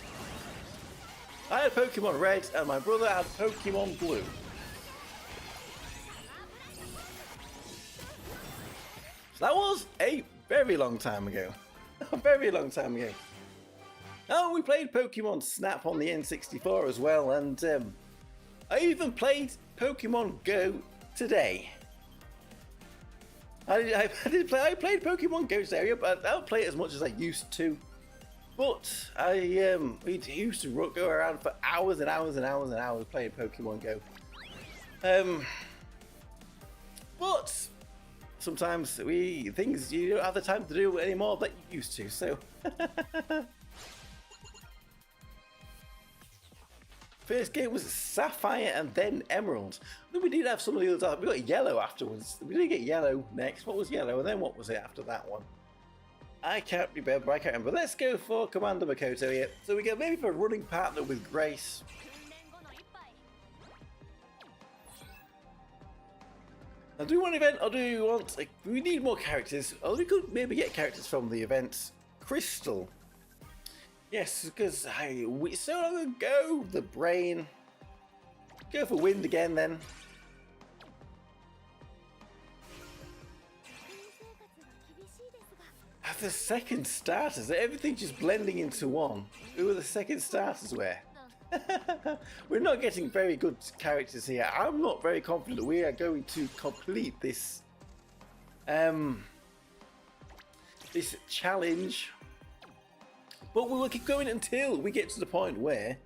I had Pokemon Red, and my brother had Pokemon Blue. So that was a very long time ago. A very long time ago. Oh, we played Pokemon Snap on the N64 as well, and I even played Pokemon Go today. I played Pokemon Go today, but I don't play it as much as I used to. But we used to go around for hours and hours and hours and hours playing Pokemon Go. But sometimes you don't have the time to do anymore that you used to. So. First game was Sapphire and then Emerald. Then we did have some of the others. We got Yellow afterwards. We did get Yellow next. What was Yellow? And then what was it after that one? I can't remember. Let's go for Commander Makoto here. So we get maybe for a running partner with Grace. Now, do we want an event or do we want... we need more characters. Or we could maybe get characters from the event. Crystal. Yes, because so long ago, the brain. Go for wind again then. The second starters, everything's just blending into one. Who are the second starters where? We're not getting very good characters here. I'm not very confident we are going to complete this this challenge. But we will keep going until we get to the point where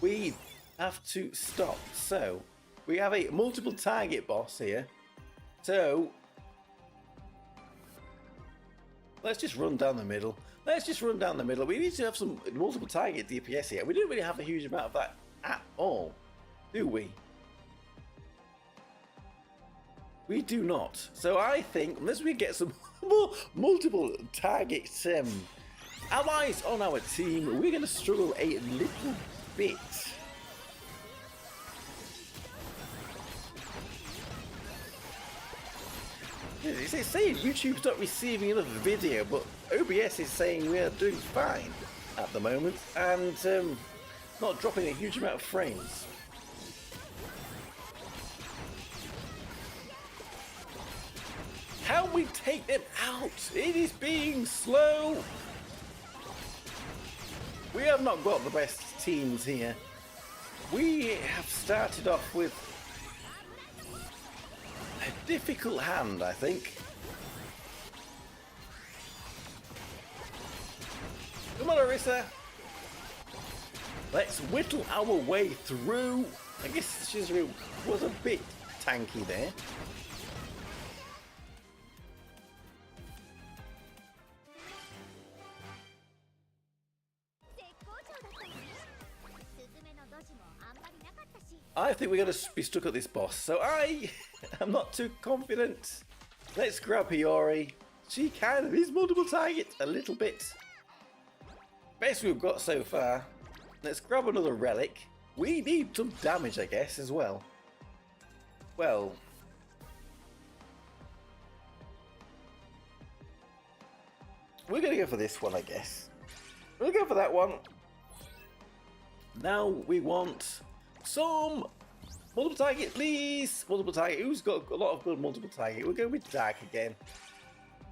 we have to stop. So we have a multiple target boss here. So let's just run down the middle. We need to have some multiple target DPS here. We don't really have a huge amount of that at all, do we? We do not. So I think unless we get some more multiple target allies on our team, we're going to struggle a little bit. It's saying YouTube's not receiving enough video, but OBS is saying we are doing fine at the moment and not dropping a huge amount of frames. How we take them out? It is being slow. We have not got the best teams here. We have started off with a difficult hand, I think. Come on, Orisa. Let's whittle our way through. I guess Shizuru was a bit tanky there. I think we're going to be stuck at this boss, so I am not too confident. Let's grab Hiyori. She kind of is multiple target a little bit. Best we've got so far. Let's grab another relic. We need some damage, I guess, as well. Well, we're going to go for this one, I guess. We'll go for that one. Now we want some multiple target, please. Multiple target. Who's got a lot of good multiple target? We'll go with Dark again.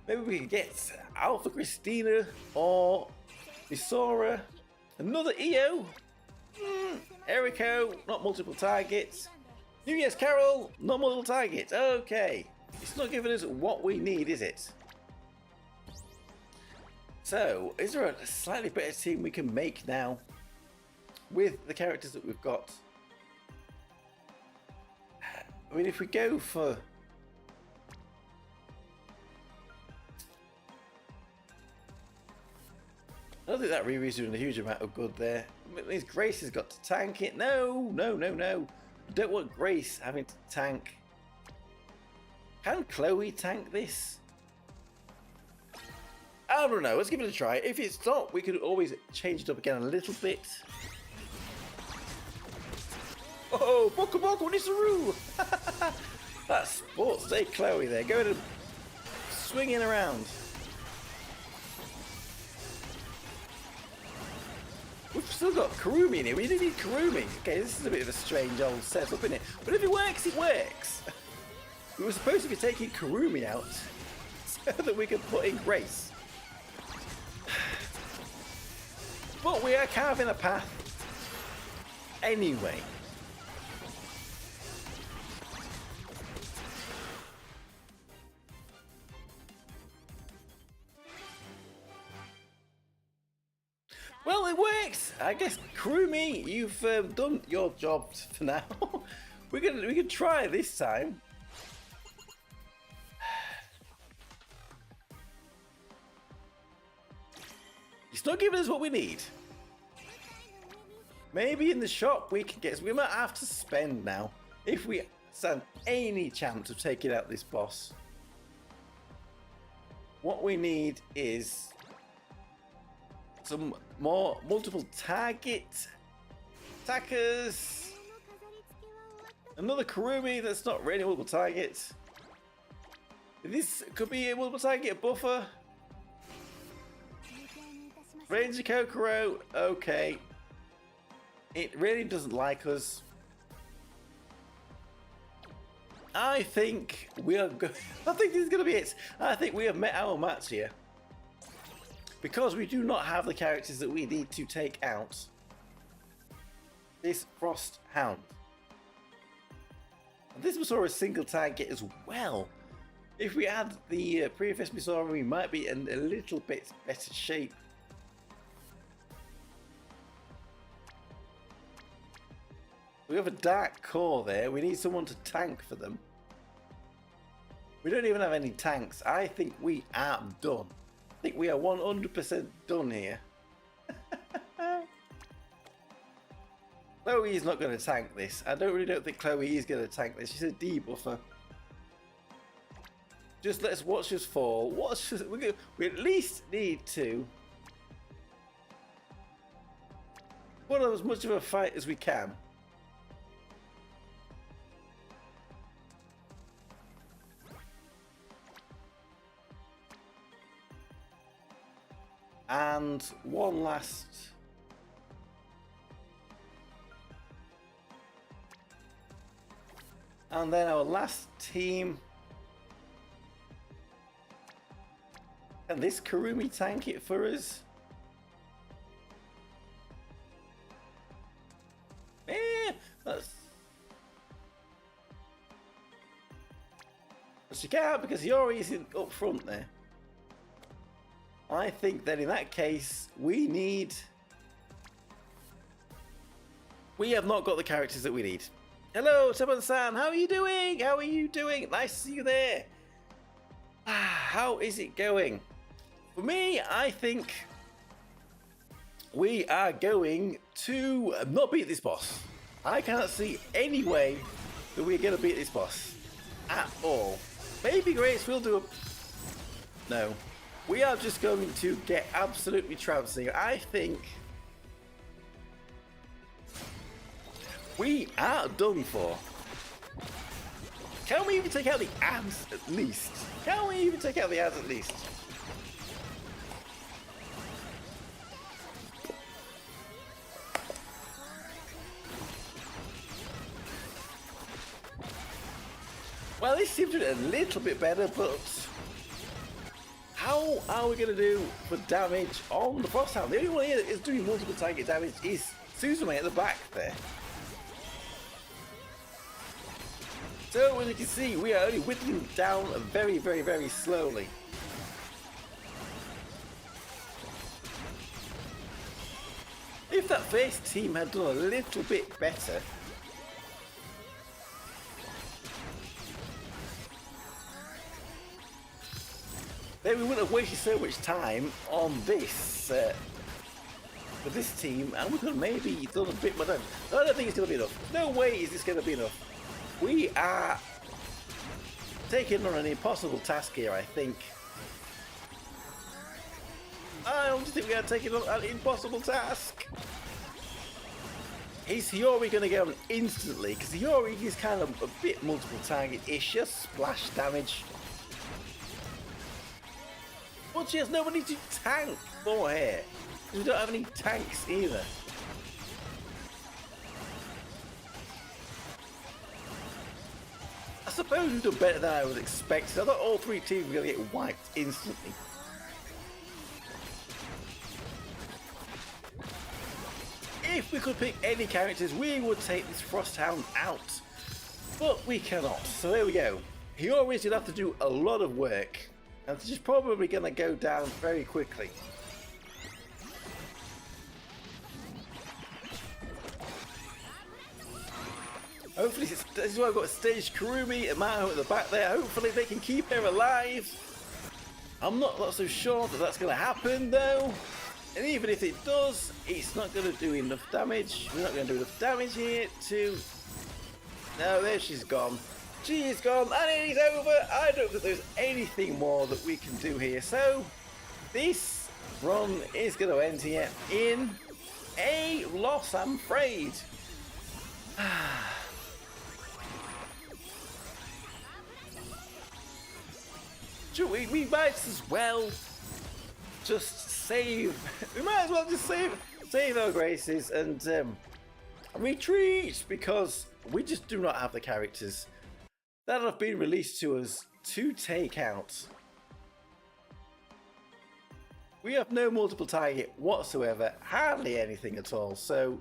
Maybe we can get Alpha Christina or Isora. Another EO. Eriko, not multiple targets. New Year's Carol, not multiple targets. Okay. It's not giving us what we need, is it? So, is there a slightly better team we can make now with the characters that we've got? I mean, if we go for... I don't think that Riri's doing a huge amount of good there. It means Grace has got to tank it. No, no, no, no. I don't want Grace having to tank. Can Chloe tank this? I don't know. Let's give it a try. If it's not, we could always change it up again a little bit. Oh, Boko Boko Nisaru! That sports day Chloe there. Going and swinging around. We've still got Kurumi in here. We didn't need Kurumi. Okay, this is a bit of a strange old setup, isn't it? But if it works, it works. We were supposed to be taking Kurumi out so that we could put in Grace. But we are carving a path anyway. Well, it works. I guess, Kurumi, you've done your job for now. we can try this time. It's not giving us what we need. Maybe in the shop we can get... We might have to spend now if we stand any chance of taking out this boss. What we need is some more multiple target attackers. Another Kurumi that's not really multiple targets. This could be a multiple target buffer. Ranger Kokoro, okay. It really doesn't like us. I think we are good. I think this is going to be it. I think we have met our match here. Because we do not have the characters that we need to take out this Frost Hound. And this was a single target as well. If we had the previous Misora, we might be in a little bit better shape. We have a dark core there. We need someone to tank for them. We don't even have any tanks. I think we are done. I think we are 100% done here. Chloe is not going to tank this. I don't think Chloe is going to tank this. She's a debuffer. Just let's watch us fall. We at least need to put on as much of a fight as we can. And one last. And then our last team. Can this Kurumi tank it for us? That's... But she can't because Yori isn't up front there. I think that in that case, we have not got the characters that we need. Hello, Taban-san, how are you doing? How are you doing? Nice to see you there. How is it going? For me, I think we are going to not beat this boss. I cannot see any way that we're going to beat this boss at all. Maybe Grace will do a... No. We are just going to get absolutely trounced here. I think we are done for. Can we even take out the ads at least? Can we even take out the ads at least? Well, this seems to be a little bit better, but how are we going to do for damage on the Frost Hound? The only one here that is doing multiple target damage is Suzume at the back there. So as you can see, we are only whittling down very, very, very slowly. If that first team had done a little bit better, then we wouldn't have wasted so much time on this for this team, and we could have maybe done a bit more damage. I don't think it's going to be enough. No way is this going to be enough. We are taking on an impossible task here, I think. I don't think we are taking on an impossible task. Is Hiyori going to get on instantly? Because Hiyori is kind of a bit multiple target-ish, just splash damage. But she has nobody to tank for her. We don't have any tanks either. I suppose we've done better than I was expecting. I thought all three teams were going to get wiped instantly. If we could pick any characters, we would take this Frost Hound out. But we cannot. So there we go. Hiyori's going to have to do a lot of work. And she's probably going to go down very quickly. Hopefully, this is why I've got Stage Kurumi and Maho at the back there. Hopefully they can keep her alive. I'm not so sure that that's going to happen though. And even if it does, it's not going to do enough damage. We're not going to do enough damage here to... No, there she's gone. She is gone and it is over. I don't think there's anything more that we can do here. So this run is going to end here in a loss, I'm afraid. We might as well just save. We might as well just save our graces and retreat, because we just do not have the characters that have been released to us to take out. We have no multiple target whatsoever, hardly anything at all. So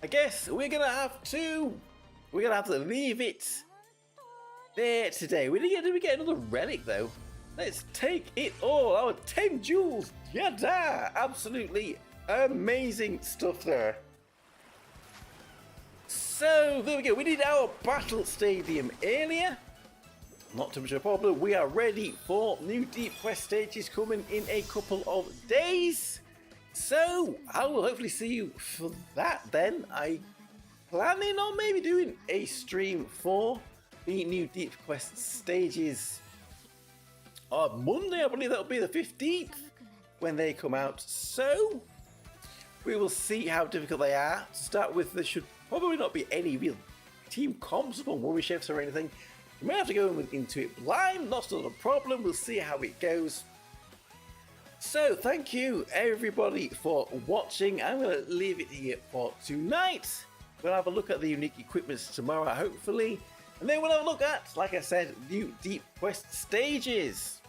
I guess we're gonna have to leave it there today. Did we get another relic though? Let's take it all. Our 10 jewels. Yada! Absolutely amazing stuff there. So there we go. We did our battle stadium earlier. Not too much of a problem. We are ready for new Deep Quest stages coming in a couple of days. So I will hopefully see you for that then. I planning on maybe doing a stream for the new Deep Quest stages on Monday. I believe that'll be the 15th when they come out. So we will see how difficult they are. To start with, there should probably not be any real team comps upon worry chefs or anything. We may have to go into it blind. Not a problem. We'll see how it goes. So thank you everybody for watching. I'm going to leave it here for tonight. We'll have a look at the unique equipments tomorrow, hopefully. And then we'll have a look at, like I said, new Deep Quest stages.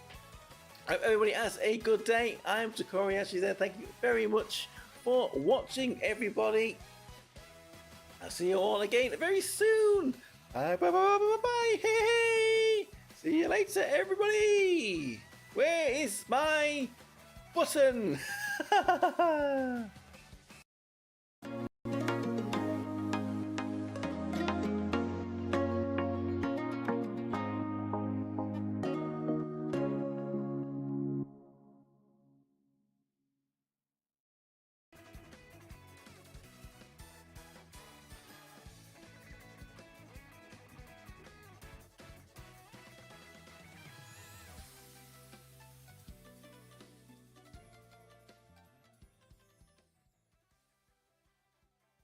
I hope everybody has a good day. I'm Tokkuri Yashi there. Thank you very much for watching, everybody. I'll see you all again very soon. Bye, bye, bye, bye, bye, bye. Hey, hey. See you later, everybody. Where is my button?